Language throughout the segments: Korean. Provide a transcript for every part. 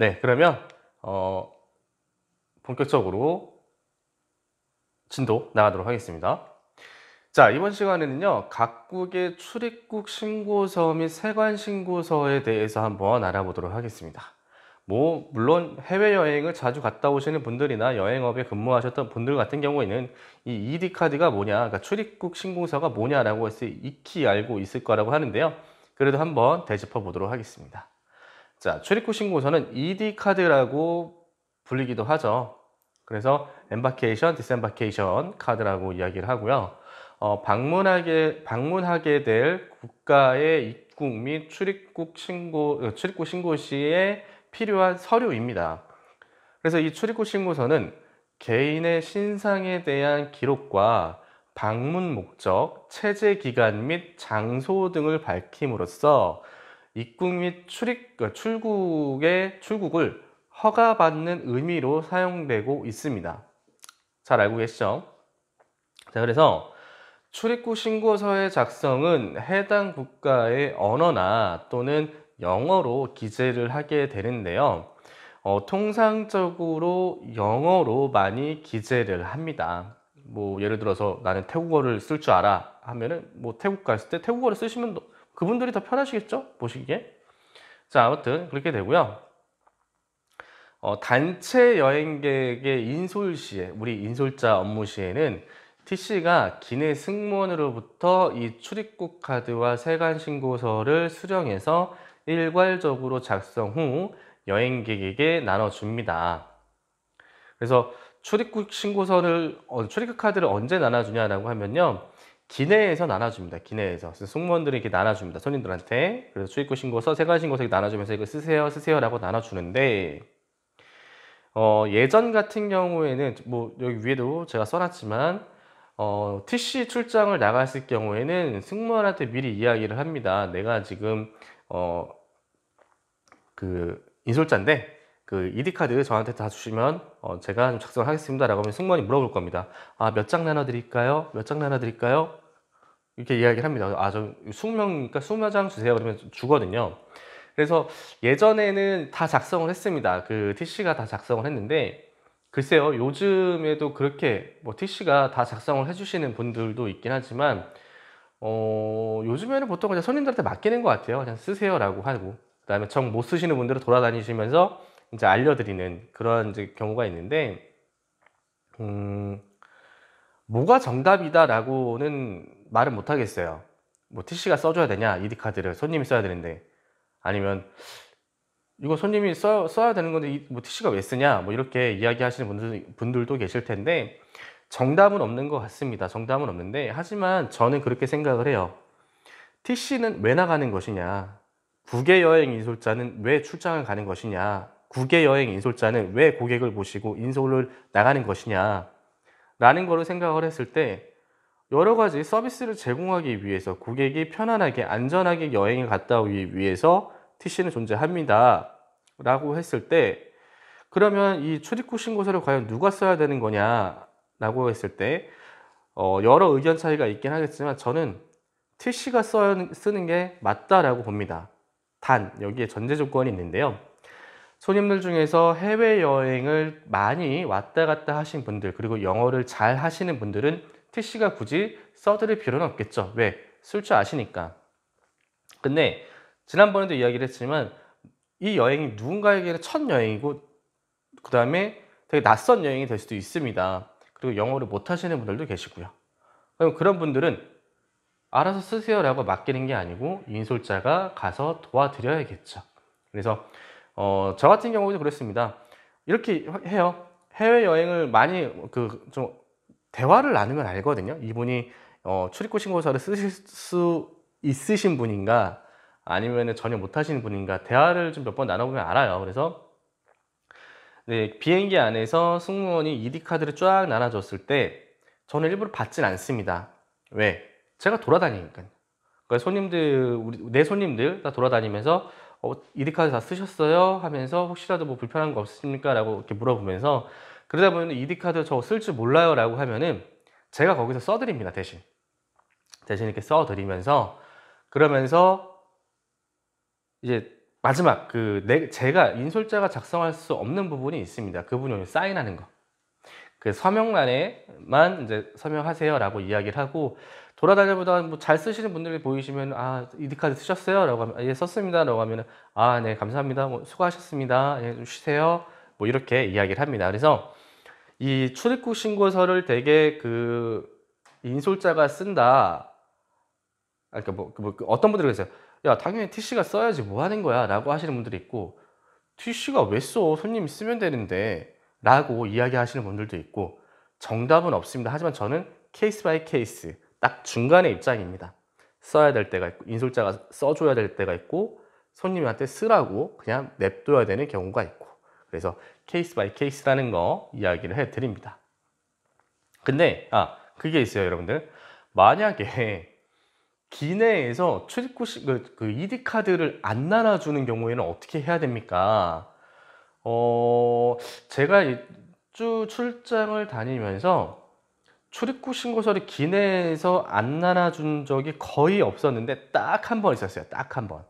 네, 그러면 어, 본격적으로 진도 나가도록 하겠습니다. 자, 이번 시간에는요, 각국의 출입국 신고서 및 세관 신고서에 대해서 한번 알아보도록 하겠습니다. 물론 해외여행을 자주 갔다 오시는 분들이나 여행업에 근무하셨던 분들 같은 경우에는 이 ED 카드가 뭐냐, 그러니까 출입국 신고서가 뭐냐라고 해서 익히 알고 있을 거라고 하는데요. 그래도 한번 되짚어 보도록 하겠습니다. 자, 출입국 신고서는 ED 카드라고 불리기도 하죠. 그래서 embarkation, disembarkation 카드라고 이야기를 하고요. 방문하게 될 국가의 입국 및 출입국 신고 시에 필요한 서류입니다. 그래서 이 출입국 신고서는 개인의 신상에 대한 기록과 방문 목적, 체제 기간 및 장소 등을 밝힘으로써 입국 및 출국을 허가받는 의미로 사용되고 있습니다. 잘 알고 계시죠? 자, 그래서 출입국 신고서의 작성은 해당 국가의 언어나 또는 영어로 기재를 하게 되는데요. 통상적으로 영어로 많이 기재를 합니다. 예를 들어서 나는 태국어를 쓸 줄 알아 하면은 태국 갔을 때 태국어를 쓰시면 그분들이 더 편하시겠죠? 보시기에. 자, 아무튼 그렇게 되고요. 단체 여행객의 인솔 시에, 우리 인솔자 업무 시에는 TC가 기내 승무원으로부터 이 출입국 카드와 세관 신고서를 수령해서 일괄적으로 작성 후 여행객에게 나눠줍니다. 그래서 출입국 카드를 언제 나눠주냐라고 하면요, 기내에서 나눠줍니다. 기내에서. 그래서 승무원들이 이렇게 나눠줍니다. 손님들한테. 그래서 출입국 신고서, 세관 신고서 이렇게 나눠주면서 이거 쓰세요라고 나눠주는데, 예전 같은 경우에는 여기 위에도 제가 써놨지만 TC 출장을 나갔을 경우에는 승무원한테 미리 이야기를 합니다. 내가 지금 그 인솔자인데 그 ED 카드 저한테 다 주시면 제가 좀 작성을 하겠습니다라고 하면 승무원이 물어볼 겁니다. 아, 몇 장 나눠드릴까요? 몇 장 나눠드릴까요? 이렇게 이야기를 합니다. 아, 저 20명이니까 20장 주세요. 그러면 주거든요. 그래서 예전에는 다 작성을 했습니다. 그 TC가 다 작성을 했는데, 글쎄요, 요즘에도 그렇게 TC가 다 작성을 해주시는 분들도 있긴 하지만, 요즘에는 보통 그냥 손님들한테 맡기는 것 같아요. 그냥 쓰세요라고 하고, 그 다음에 정 못 쓰시는 분들은 돌아다니시면서 이제 알려드리는 그런 이제 경우가 있는데, 뭐가 정답이다라고는 말은 못 하겠어요. TC가 써줘야 되냐, ED 카드를 손님이 써야 되는데. 아니면 이거 손님이 써야 되는 건데 TC가 왜 쓰냐, 이렇게 이야기하시는 분들도 계실 텐데, 정답은 없는 것 같습니다. 정답은 없는데, 하지만 저는 그렇게 생각을 해요. TC는 왜 나가는 것이냐, 국외 여행 인솔자는 왜 출장을 가는 것이냐, 국외 여행 인솔자는 왜 고객을 모시고 인솔을 나가는 것이냐 라는 거를 생각을 했을 때, 여러 가지 서비스를 제공하기 위해서, 고객이 편안하게 안전하게 여행을 갔다 오기 위해서 TC는 존재합니다 라고 했을 때, 그러면 이 출입국 신고서를 과연 누가 써야 되는 거냐 라고 했을 때 여러 의견 차이가 있긴 하겠지만, 저는 TC가 쓰는 게 맞다라고 봅니다. 단 여기에 전제 조건이 있는데요. 손님들 중에서 해외여행을 많이 왔다 갔다 하신 분들, 그리고 영어를 잘 하시는 분들은 TC가 굳이 써드릴 필요는 없겠죠. 왜? 쓸 줄 아시니까. 근데 지난번에도 이야기를 했지만, 이 여행이 누군가에게는 첫 여행이고, 그 다음에 되게 낯선 여행이 될 수도 있습니다. 그리고 영어를 못 하시는 분들도 계시고요. 그럼 그런 분들은 알아서 쓰세요라고 맡기는 게 아니고 인솔자가 가서 도와드려야겠죠. 그래서 저 같은 경우도 그렇습니다. 이렇게 해요. 해외여행을 많이 좀 대화를 나누면 알거든요. 이분이 출입국 신고서를 쓰실 수 있으신 분인가, 아니면 전혀 못하시는 분인가, 대화를 좀 몇 번 나눠보면 알아요. 그래서 네, 비행기 안에서 승무원이 ED 카드를 쫙 나눠줬을 때 저는 일부러 받진 않습니다. 왜? 제가 돌아다니니까요. 그러니까 내 손님들 다 돌아다니면서 ED 카드 다 쓰셨어요? 하면서 혹시라도 불편한 거 없습니까? 라고 이렇게 물어보면서, 그러다 보면 ED 카드 저 쓸 줄 몰라요 라고 하면은 제가 거기서 써드립니다. 대신 이렇게 써드리면서, 그러면서 이제 마지막 제가 인솔자가 작성할 수 없는 부분이 있습니다. 그 부분이 사인하는 거. 그 서명란에만 이제 서명하세요라고 이야기를 하고, 돌아다녀보다 뭐 잘 쓰시는 분들이 보이시면 이디카드 쓰셨어요라고 하면 예 썼습니다라고 하면은 네 감사합니다 뭐 수고하셨습니다 예 좀 쉬세요 뭐 이렇게 이야기를 합니다. 그래서 이 출입국 신고서를 되게 인솔자가 쓴다. 그러니까 어떤 분들이 그랬어요. 야 당연히 TC가 써야지 뭐 하는 거야라고 하시는 분들이 있고, TC가 왜 써? 손님이 쓰면 되는데 라고 이야기하시는 분들도 있고, 정답은 없습니다. 하지만 저는 케이스 바이 케이스 딱 중간의 입장입니다. 써야 될 때가 있고, 인솔자가 써줘야 될 때가 있고, 손님한테 쓰라고 그냥 냅둬야 되는 경우가 있고, 그래서 케이스 바이 케이스라는 거 이야기를 해드립니다. 근데 그게 있어요 여러분들. 만약에 기내에서 출입국 ED 카드를 안 나눠주는 경우에는 어떻게 해야 됩니까? 제가 쭉 출장을 다니면서 출입국 신고서를 기내에서 안 나눠준 적이 거의 없었는데 딱 한 번 있었어요. 딱 한 번.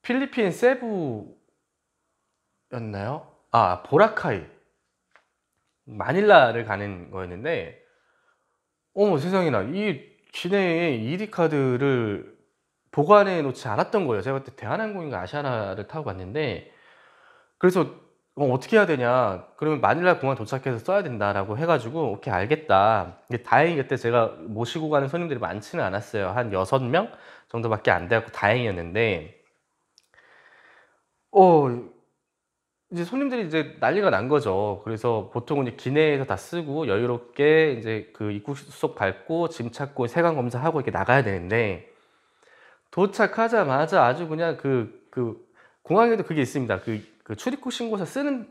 필리핀 세부였나요? 보라카이 마닐라를 가는 거였는데, 어머 세상에나, 이 기내에 ED 카드를 보관해 놓지 않았던 거예요. 제가 그때 대한항공인가 아시아나를 타고 갔는데, 그래서 어떻게 해야 되냐, 그러면 마닐라 공항 도착해서 써야 된다라고 해가지고 오케이 알겠다. 다행히 그때 제가 모시고 가는 손님들이 많지는 않았어요. 한 6명 정도밖에 안 돼갖고 다행이었는데, 이제 손님들이 이제 난리가 난 거죠. 그래서 보통은 이제 기내에서 다 쓰고 여유롭게 이제 입국 수속 밟고 짐 찾고 세관 검사하고 이렇게 나가야 되는데, 도착하자마자 아주 그냥 공항에도 그게 있습니다. 출입국 신고서 쓰는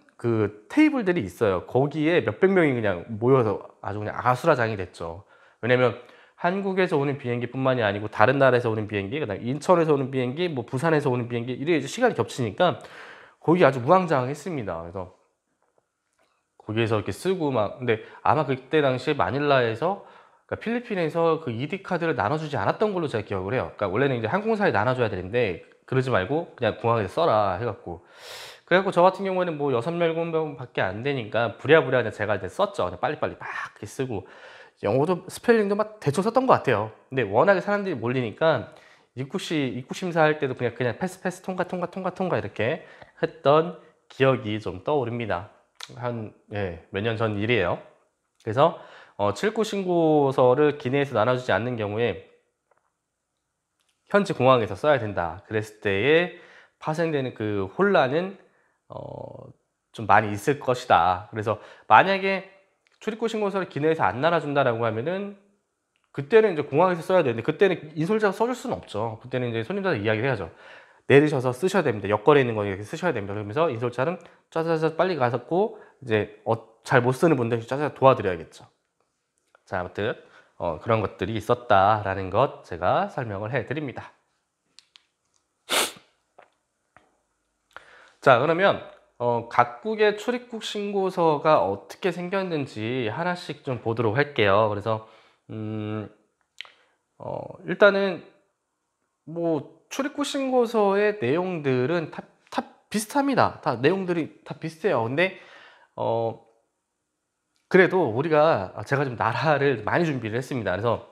테이블들이 있어요. 거기에 몇백 명이 그냥 모여서 아주 그냥 아수라장이 됐죠. 왜냐면 한국에서 오는 비행기뿐만이 아니고 다른 나라에서 오는 비행기, 그다음 인천에서 오는 비행기, 뭐 부산에서 오는 비행기, 이래 시간이 겹치니까 거기 아주 무황장했습니다. 그래서 거기에서 이렇게 쓰고 근데 아마 그때 당시에 마닐라에서, 그러니까 필리핀에서 ED 카드를 나눠주지 않았던 걸로 제가 기억을 해요. 그러니까 원래는 이제 항공사에 나눠줘야 되는데 그러지 말고 그냥 공항에서 써라 해갖고, 그래갖고 저 같은 경우에는 뭐 6명밖에 안 되니까 부랴부랴 그냥 제가 이제 썼죠. 그냥 빨리빨리 막 이렇게 쓰고, 영어도 스펠링도 막 대충 썼던 것 같아요. 근데 워낙에 사람들이 몰리니까 입국 심사할 때도 그냥 패스 통과 이렇게 했던 기억이 좀 떠오릅니다. 몇 년 전 일이에요. 그래서 출국 신고서를 기내에서 나눠주지 않는 경우에 현지 공항에서 써야 된다 그랬을 때에 파생되는 혼란은 좀 많이 있을 것이다. 그래서 만약에 출입국 신고서를 기내에서 안 나눠준다라고 하면은 그때는 이제 공항에서 써야 되는데, 그때는 인솔자가 써줄 수는 없죠. 그때는 이제 손님들한테 이야기를 해야죠. 내리셔서 쓰셔야 됩니다. 여권에 있는 거 이렇게 쓰셔야 됩니다. 그러면서 인솔자는 짜자자 빨리 가서 이제 잘 못 쓰는 분들 짜자자 도와드려야겠죠. 자, 아무튼 그런 것들이 있었다라는 것 제가 설명을 해드립니다. 자, 그러면 각국의 출입국 신고서가 어떻게 생겼는지 하나씩 좀 보도록 할게요. 그래서 일단은 뭐 출입국 신고서의 내용들은 다 비슷합니다. 다 내용들이 다 비슷해요. 근데 그래도 제가 좀 나라를 많이 준비를 했습니다. 그래서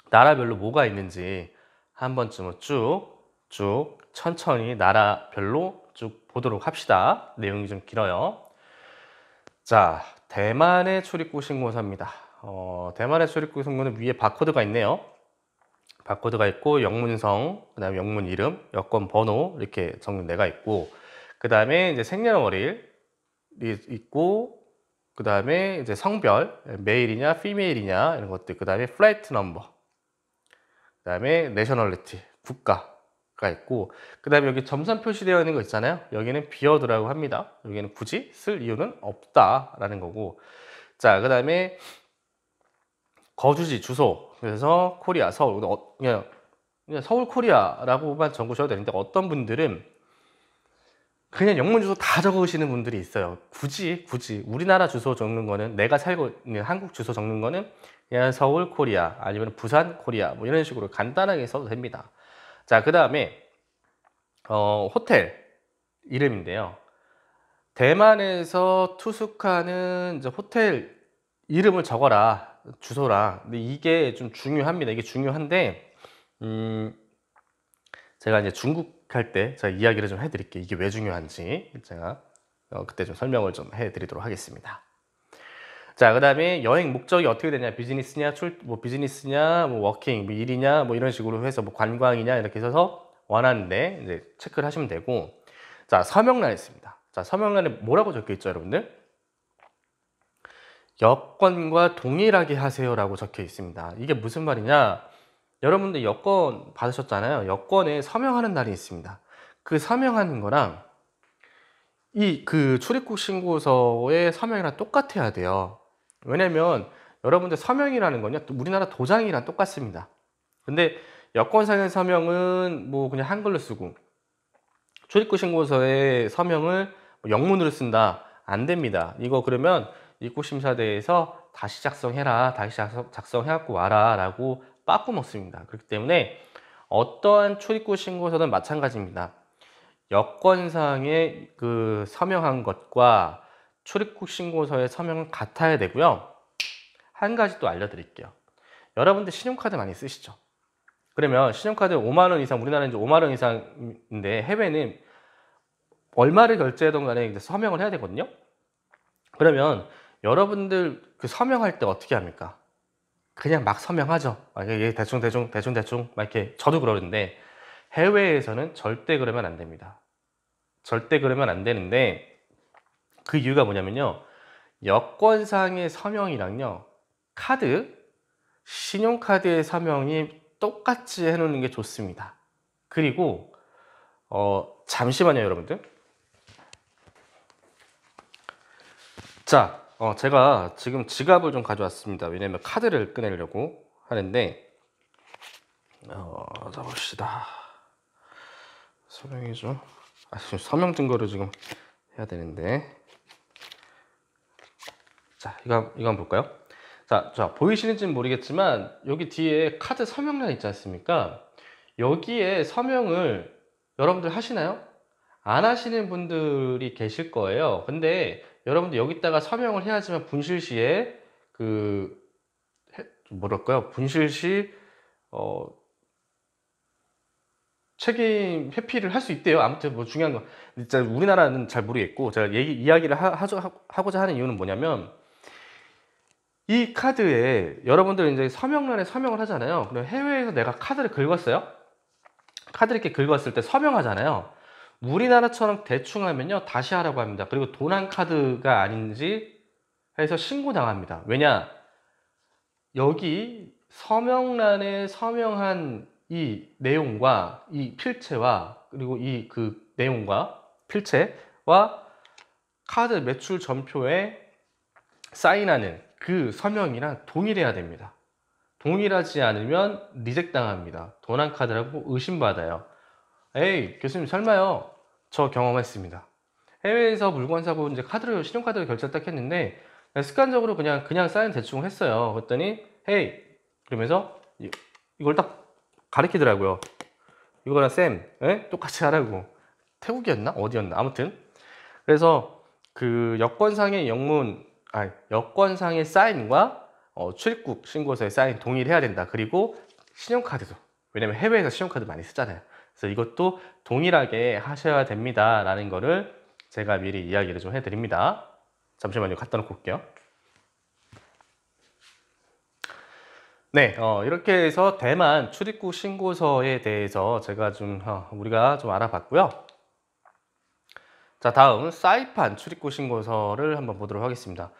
나라별로 뭐가 있는지 한 번쯤은 쭉 천천히 나라별로 쭉 보도록 합시다. 내용이 좀 길어요. 자, 대만의 출입국 신고서입니다. 대만의 출입국 신고는 위에 바코드가 있네요. 바코드가 있고 영문성, 그 다음에 영문 이름, 여권 번호 이렇게 정리가 있고, 그 다음에 이제 생년월일이 있고, 그 다음에 이제 성별, 메일이냐 피메일이냐 이런 것들, 그 다음에 플라이트 넘버, 그 다음에 내셔널리티, 국가가 있고, 그 다음에 여기 점선 표시되어 있는 거 있잖아요. 여기는 비어드라고 합니다. 여기는 굳이 쓸 이유는 없다라는 거고. 자, 그 다음에 거주지 주소, 그래서 코리아 서울, 그냥 서울 코리아라고만 적으셔도 되는데, 어떤 분들은 그냥 영문 주소 다 적으시는 분들이 있어요. 굳이 우리나라 주소 적는 거는, 내가 살고 있는 한국 주소 적는 거는 그냥 서울 코리아 아니면 부산 코리아 뭐 이런 식으로 간단하게 써도 됩니다. 자, 그 다음에 호텔 이름인데요. 대만에서 투숙하는 이제 호텔 이름을 적어라, 주소랑. 근데 이게 좀 중요합니다. 이게 중요한데, 음, 제가 이제 중국 할 때 제가 이야기를 좀 해드릴게요. 이게 왜 중요한지 제가 그때 좀 설명을 좀 해드리도록 하겠습니다. 자, 그 다음에 여행 목적이 어떻게 되냐, 비즈니스냐, 비즈니스냐, 뭐 워킹, 뭐 일이냐, 뭐 이런 식으로 해서 뭐 관광이냐 이렇게 해서 원하는데 이제 체크를 하시면 되고, 자, 서명란에 있습니다. 자, 서명란에 뭐라고 적혀 있죠, 여러분들? 여권과 동일하게 하세요라고 적혀 있습니다. 이게 무슨 말이냐? 여러분들 여권 받으셨잖아요. 여권에 서명하는 날이 있습니다. 그 서명하는 거랑 이 그 출입국 신고서의 서명이랑 똑같아야 돼요. 왜냐면 여러분들 서명이라는 건요, 우리나라 도장이랑 똑같습니다. 근데 여권상의 서명은 뭐 그냥 한글로 쓰고, 출입국 신고서의 서명을 영문으로 쓴다, 안 됩니다. 이거 그러면 입국심사대에서 다시 작성해라, 다시 작성해갖고 와라 라고 빠꾸 먹습니다. 그렇기 때문에 어떠한 출입국 신고서든 마찬가지입니다. 여권상의 그 서명한 것과 출입국 신고서의 서명은 같아야 되고요. 한 가지 또 알려드릴게요. 여러분들 신용카드 많이 쓰시죠? 그러면 신용카드 5만 원 이상, 우리나라는 이제 5만 원 이상인데 해외는 얼마를 결제하던 간에 이제 서명을 해야 되거든요. 그러면 여러분들 그 서명할 때 어떻게 합니까? 그냥 막 서명하죠. 예, 대충 막 이렇게. 저도 그러는데 해외에서는 절대 그러면 안 됩니다. 절대 그러면 안 되는데, 그 이유가 뭐냐면요, 여권상의 서명이랑요, 카드, 신용카드의 서명이 똑같이 해놓는 게 좋습니다. 그리고 잠시만요, 여러분들. 자, 제가 지금 지갑을 좀 가져왔습니다. 왜냐면 카드를 꺼내려고 하는데, 잡읍시다. 서명이죠. 지금 서명 증거를 지금 해야 되는데. 자, 이거 한번 볼까요? 자, 보이시는지는 모르겠지만 여기 뒤에 카드 서명란 있지 않습니까? 여기에 서명을 여러분들 하시나요? 안 하시는 분들이 계실 거예요. 근데 여러분들 여기다가 서명을 해야지만 분실 시에 뭐랄까요? 분실 시 책임 회피를 할 수 있대요. 아무튼 뭐 중요한 거, 진짜 우리나라는 잘 모르겠고, 제가 이야기를 하고자 하는 이유는 뭐냐면, 이 카드에 여러분들 이제 서명란에 서명을 하잖아요. 그럼 해외에서 내가 카드를 긁었어요. 카드를 이렇게 긁었을 때 서명하잖아요. 우리나라처럼 대충 하면요, 다시 하라고 합니다. 그리고 도난 카드가 아닌지 해서 신고당합니다. 왜냐? 여기 서명란에 서명한 이 내용과 이 필체와, 그리고 이 그 내용과 필체와 카드 매출 전표에 사인하는 그 서명이랑 동일해야 됩니다. 동일하지 않으면 리젝 당합니다. 도난 카드라고 의심받아요. 에이, 교수님 설마요? 저 경험했습니다. 해외에서 물건 사고 이제 신용카드로 결제를 딱 했는데, 습관적으로 그냥 사인 대충 했어요. 그랬더니 헤이 그러면서 이걸 딱 가리키더라고요. 이거랑 쌤, 똑같이 하라고. 태국이었나? 어디였나? 아무튼. 그래서 그 여권상의 사인과 출입국 신고서의 사인 동일해야 된다. 그리고 신용카드도. 왜냐면 해외에서 신용카드 많이 쓰잖아요. 그래서 이것도 동일하게 하셔야 됩니다. 라는 거를 제가 미리 이야기를 좀 해드립니다. 잠시만요. 갖다 놓고 올게요. 네, 이렇게 해서 대만 출입국 신고서에 대해서 제가 우리가 좀 알아봤고요. 자, 다음 사이판 출입국 신고서를 한번 보도록 하겠습니다.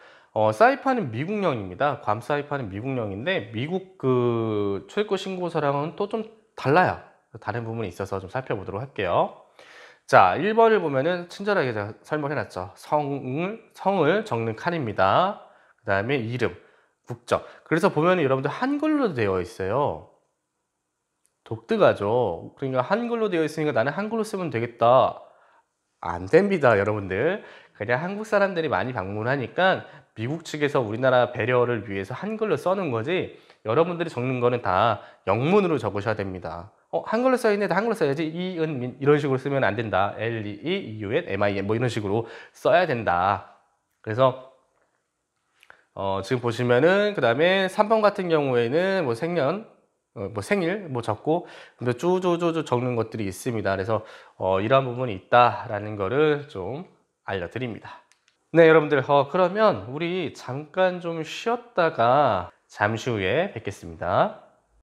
사이판은 미국령입니다. 괌 사이판은 미국령인데, 미국 그 출입국 신고서랑은 또 좀 달라요. 다른 부분이 있어서 좀 살펴보도록 할게요. 자, 1번을 보면은 친절하게 제가 설명해놨죠. 성을 적는 칸입니다. 그 다음에 이름, 국적. 그래서 보면 여러분들 한글로 되어 있어요. 독특하죠. 그러니까 한글로 되어 있으니까 나는 한글로 쓰면 되겠다. 안 됩니다, 여러분들. 그냥 한국 사람들이 많이 방문하니까 미국 측에서 우리나라 배려를 위해서 한글로 써는 거지, 여러분들이 적는 거는 다 영문으로 적으셔야 됩니다. 한글로 써있는데 한글로 써야지. 이은민 이런 식으로 쓰면 안 된다. LEEUN 뭐 이런 식으로 써야 된다. 그래서 지금 보시면은 그 다음에 3번 같은 경우에는 뭐 생년, 뭐 생일 뭐 적고 쭈쭈쭈쭈 적는 것들이 있습니다. 그래서 이러한 부분이 있다라는 거를 좀 알려드립니다. 네, 여러분들 그러면 우리 잠깐 좀 쉬었다가 잠시 후에 뵙겠습니다.